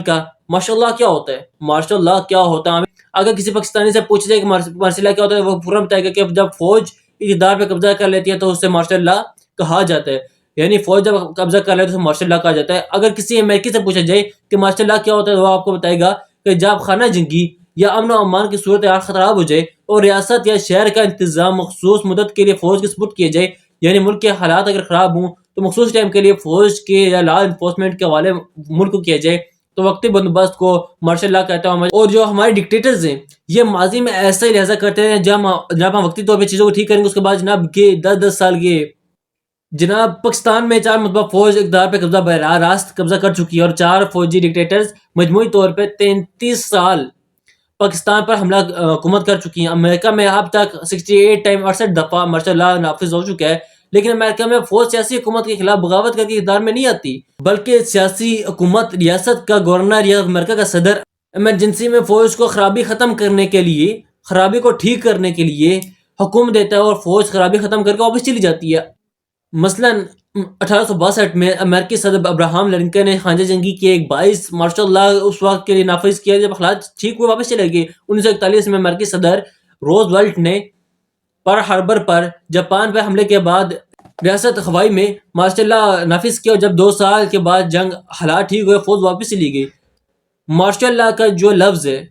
کا ماشاء اللہ کیا ہوتا ہے، ماشاء اللہ کیا ہوتا ہے. اگر کسی پاکستانی سے پوچھا جائے کہ ماشاء اللہ کیا ہوتا ہے، وہ فوراً بتائے گا کہ جب فوج اقتدار پہ قبضہ کر لیتی ہے تو اسے ماشاء اللہ کہا جاتا ہے. یعنی فوج جب قبضہ کر لیتی ہے تو ماشاء اللہ کہا جاتا ہے. اگر کسی امریکی سے پوچھا جائے کہ ماشاء اللہ کیا ہوتا ہے، وہ آپ کو بتائے گا کہ جب خانہ جنگی یا امن و امان کی صورت حال خراب ہو جائے اور ریاست یا شہر کا انتظام مخصوص مدت کے لیے فوج کے سپرد کیے جائے، یعنی ملک کے حالات اگر خراب ہوں تو مخصوص ٹائم کے لیے فوج کے یا لا انفورسمنٹ کے حوالے ملک کو کیا جائے، تو وقتی بندوبست کو ماشاء اللہ کہتا ہوں. اور جو ہمارے ڈکٹیٹرز ہیں یہ ماضی میں ایسا ہی لہجہ کرتے ہیں، جب ہم وقتی طور پہ چیزوں کو ٹھیک کریں گے اس کے بعد جناب کے 10 سال کے جناب پاکستان میں 4 مرتبہ فوج اقتدار پہ قبضہ براہ راست قبضہ کر چکی ہے، اور 4 فوجی ڈکٹیٹرز مجموعی طور پہ 33 سال پاکستان پر حملہ حکومت کر چکی ہیں. امریکہ میں اب تک 68 دفعہ ماشاء اللہ نافذ ہو چکا ہے، لیکن امریکہ میں فوج سیاسی حکومت کے خلاف بغاوت کر کے اقتدار میں نہیں آتی، بلکہ سیاسی حکومت ریاست کا گورنر یا امریکہ کا صدر ایمرجنسی میں فوج کو خرابی ختم کرنے کے لیے، خرابی کو ٹھیک کرنے کے لیے حکم دیتا ہے اور فوج خرابی ختم کر کے واپس چلی جاتی ہے. مثلا 1862 میں امریکی صدر ابراہم لنکن نے خانہ جنگی کے ایک 22 ماشاء اللہ اس وقت کے لیے نافذ کیا جب حالات ٹھیک ہوئے واپس چلے گئے. 1941 میں امریکی صدر روز ویلٹ نے پرل ہاربر پر جاپان پہ حملے کے بعد ریاست ہوائی میں ماشاء اللہ نافذ کیا، اور جب 2 سال کے بعد جنگ حالات ٹھیک ہوئے فوج واپس چلی گئی. ماشاء اللہ کا جو لفظ ہے،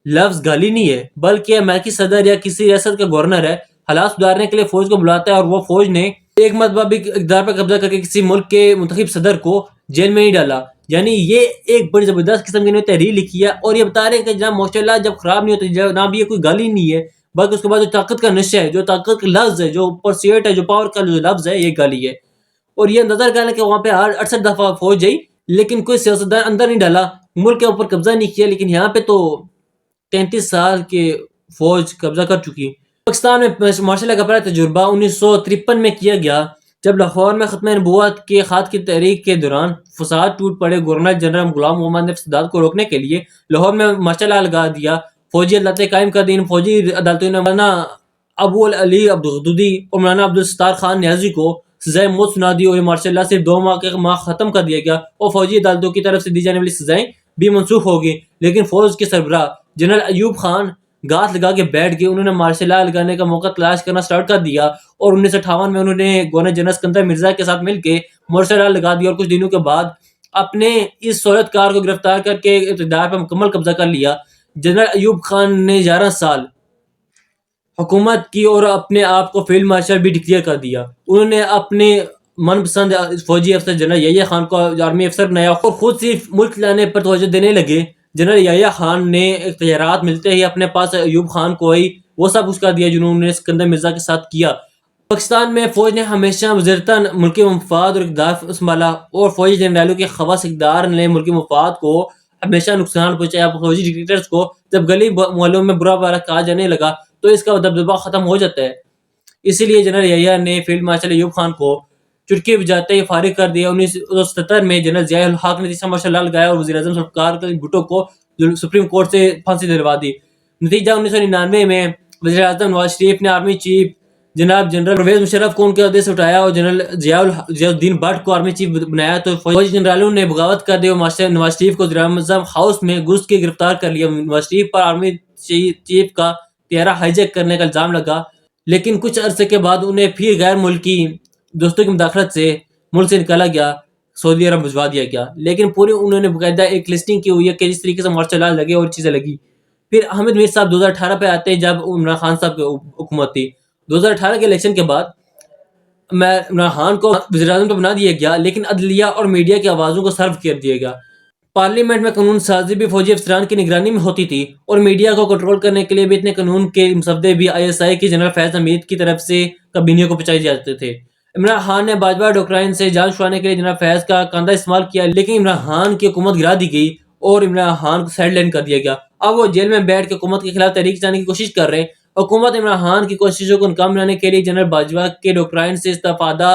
لفظ گالی نہیں ہے، بلکہ امریکی صدر یا کسی ریاست کا گورنر ہے، حالات سدھارنے کے لیے فوج کو بلاتا ہے، اور وہ فوج نے ایک مرتبہ بھی اقتدار پر قبضہ کر کے کسی ملک کے منتخب صدر کو جیل میں نہیں ڈالا. یعنی یہ ایک بڑی زبردست قسم کی تحریر لکھی ہے، اور یہ بتا رہے ہیں کہ جناب ماشاء اللہ جب خراب نہیں ہوتی، جناب یہ کوئی گالی نہیں ہے، بلکہ اس کے بعد جو طاقت کا نشہ ہے، جو طاقت کا لفظ ہے، جو پرسیٹ ہے، جو پاور کا جو لفظ ہے، یہ گالی ہے. اور یہ اندازہ کرنا کہ وہاں پہ 68 دفعہ فوج گئی لیکن کوئی سیاستدان اندر نہیں ڈالا، ملک کے اوپر قبضہ نہیں کیا، لیکن یہاں پہ تو 33 سال کے فوج قبضہ کر چکی. پاکستان میں ماشاء اللہ کا پہلا تجربہ 1953 میں کیا گیا جب لاہور میں ختم نبوت کے خط کی تحریک کے دوران فساد ٹوٹ پڑے. گورنر جنرل غلام محمد نے فسادات کو روکنے کے لیے لاہور میں ماشاء اللہ لگا دیا، فوجی عدالتیں قائم کر دیں. فوجی عدالتوں نے مولانا ابو علی عبدالغدودی اور مولانا عبدالستار خان نیازی کو سزائے موت سنا دی، اور یہ ماشاء اللہ صرف 2 ماہ کے ختم کر دیا گیا، اور فوجی عدالتوں کی طرف سے دی جانے والی سزائیں بھی منسوخ ہو گئی. لیکن فوج کے سربراہ جنرل ایوب خان گاٹ لگا کے بیٹھ گئے. انہوں نے مارشل لا لگانے کا موقع تلاش کرنا سٹارٹ کر دیا، اور 1958 میں انہوں نے گورنر جنرل اسکندر مرزا کے ساتھ مل کے مارشل لا لگا دیا، اور کچھ دنوں کے بعد اپنے اس سہولت کار کو گرفتار کر کے اقتدار پر مکمل قبضہ کر لیا. جنرل ایوب خان نے 11 سال حکومت کی اور اپنے آپ کو فیلڈ مارشل بھی ڈکلیئر کر دیا. انہوں نے اپنے من پسند فوجی افسر جنرل یحییٰ خان کو آرمی افسر بنایا، اور خود صرف ملک لانے پر توجہ دینے لگے. جنرل یحییٰ خان نے اختیارات ملتے ہی اپنے پاس ایوب خان کو آئی وہ سب کچھ کر دیا جنہوں نے اسکندر مرزا کے ساتھ کیا. پاکستان میں فوج نے ہمیشہ وزیرتاً ملکی مفاد اور اقدار سنبھالا، اور فوجی جنرلوں کے خواص اقدار نے ملکی مفاد کو ہمیشہ نقصان پہنچایا. فوجی ڈکٹیٹرز کو جب گلی محلوں میں برا بھلا کہا جانے لگا تو اس کا دبدبہ ختم ہو جاتا ہے. اسی لیے جنرل یحییٰ نے فیلڈ مارشل ایوب خان کو چٹکی بجاتے ہی فارغ کر دیا. 1977 میں جنرل ضیاء الحق نے تیسرا مارشل لا لگایا اور وزیر اعظم ذوالفقار بھٹو کو سپریم کورٹ سے پھانسی دلوا دی. نتیجہ 1999 میں وزیر اعظم نواز شریف نے آرمی چیف جناب جنرل پرویز مشرف کو ان کے عہدے سے اٹھایا اور جنرل ضیاء الدین بٹ کو آرمی چیف بنایا، تو فوجی جنرلوں نے بغاوت کر دی اور نواز شریف کو وزیر اعظم ہاؤس میں گھس کے گرفتار کر لیا. نواز شریف پر آرمی چیف کا طیارہ ہائی جیک کرنے کا الزام لگا، لیکن کچھ عرصے کے بعد انہیں پھر غیر ملکی دوستوں کی مداخلت سے ملک سے نکالا گیا، سعودی عرب بھجوا دیا گیا. لیکن پوری انہوں نے باقاعدہ ایک لسٹنگ کی ہوئی ہے کہ جس طریقے سے مارشل لا لگے اور چیزیں لگی. پھر حامد میر صاحب 2018 پہ آتے ہیں جب عمران خان صاحب کی حکومت تھی. 2018 کے الیکشن کے بعد عمران خان کو وزیر اعظم تو بنا دیا گیا، لیکن عدلیہ اور میڈیا کی آوازوں کو سرو کر دیا گیا. پارلیمنٹ میں قانون سازی بھی فوجی افسران کی نگرانی میں ہوتی تھی، اور میڈیا کو کنٹرول کرنے کے لیے بھی اتنے قانون کے مسودے بھی ISI کی جنرل فیض حمید کی طرف سے کابینہ کو پہنچائے جاتے تھے. عمران خان نے باجوہ ڈوکرائن سے جان چھڑانے کے لیے جنرل فیض کا کاندھا استعمال کیا، لیکن عمران خان کی حکومت گرا دی گئی اور عمران خان کو سائیڈ لائن کر دیا گیا. اب وہ جیل میں بیٹھ کے حکومت کے خلاف تحریک چلانے کی کوشش کر رہے ہیں. حکومت عمران خان کی کوششوں کو ناکام بنانے کے لیے جنرل باجوہ کے ڈوکرائن سے استفادہ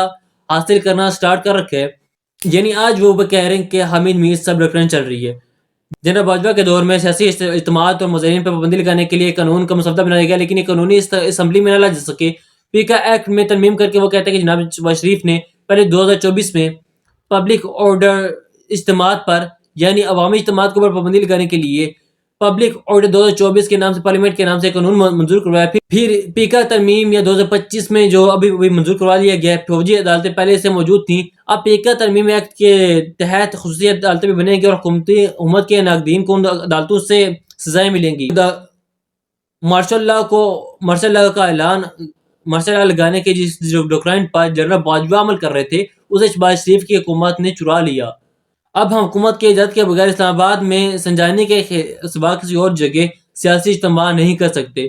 حاصل کرنا سٹارٹ کر رکھے. یعنی آج وہ کہہ رہے ہیں کہ حامد میر صاحب ڈوکرائن چل رہی ہے. جنرل باجوہ کے دور میں سیاسی اجتماعات اور مظاہرین پر پابندی لگانے کے لیے قانون کا مسودہ بنایا گیا، لیکن یہ قانونی اسمبلی میں نہ لا جا سکے. اسپیکر ایکٹ میں ترمیم کر کے وہ کہتے ہیں کہ جناب شریف نے پہلے 2024 میں پبلک آرڈر اجتماعات پر یعنی عوامی اجتماعات کے اوپر پابندی لگانے کے لیے پبلک آرڈر 2024 کے نام سے پارلیمنٹ کے نام سے قانون منظور کروایا. پھر پیکا ترمیم یا 2025 میں جو ابھی منظور کروا لیا گیا. فوجی عدالتیں پہلے سے موجود تھیں. اب پیکا ترمیم ایکٹ کے تحت خصوصی عدالتیں بھی بنیں گی اور حکومت کے ناقدین کو عدالتوں سے سزائیں ملیں گی. مارشل لا کا اعلان مارشل لا لگانے کے جس ڈاکٹرائن پر جنرل باجوہ عمل کر رہے تھے اسے شہباز شریف کی حکومت نے چرا لیا. اب ہم حکومت کی اجازت کے بغیر اسلام آباد میں سنجانی کے سوا کسی اور جگہ سیاسی اجتماع نہیں کر سکتے.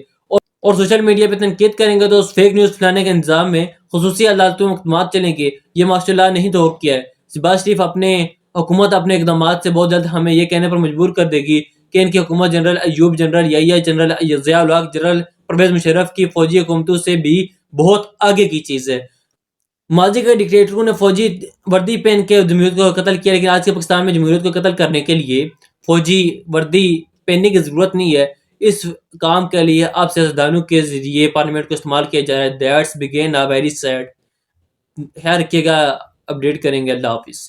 اور سوشل میڈیا پہ تنقید کریں گے تو اس فیک نیوز پھیلانے کے نظام میں خصوصی عدالتوں میں مقدمات چلیں گے. یہ مارشل لا نہیں تو کیا ہے. شہباز شریف حکومت اپنے اقدامات سے بہت جلد ہمیں یہ کہنے پر مجبور کر دے گی کہ ان کی حکومت جنرل ایوب، جنرل یحییٰ، جنرل ضیاء الحق، جنرل پرویز مشرف کی فوجی حکومتوں سے بھی بہت آگے کی چیز ہے. ماضی کے ڈکٹیٹروں نے فوجی وردی پہن کے جمہوریت کو قتل کیا، لیکن آج کے پاکستان میں جمہوریت کو قتل کرنے کے لیے فوجی وردی پہننے کی ضرورت نہیں ہے. اس کام کے لیے اب سیاستدانوں کے ذریعے پارلیمنٹ کو استعمال کیا جا رہا ہے. That's begin a very sad. خیر رکھیے گا، اپڈیٹ کریں گے. اللہ حافظ.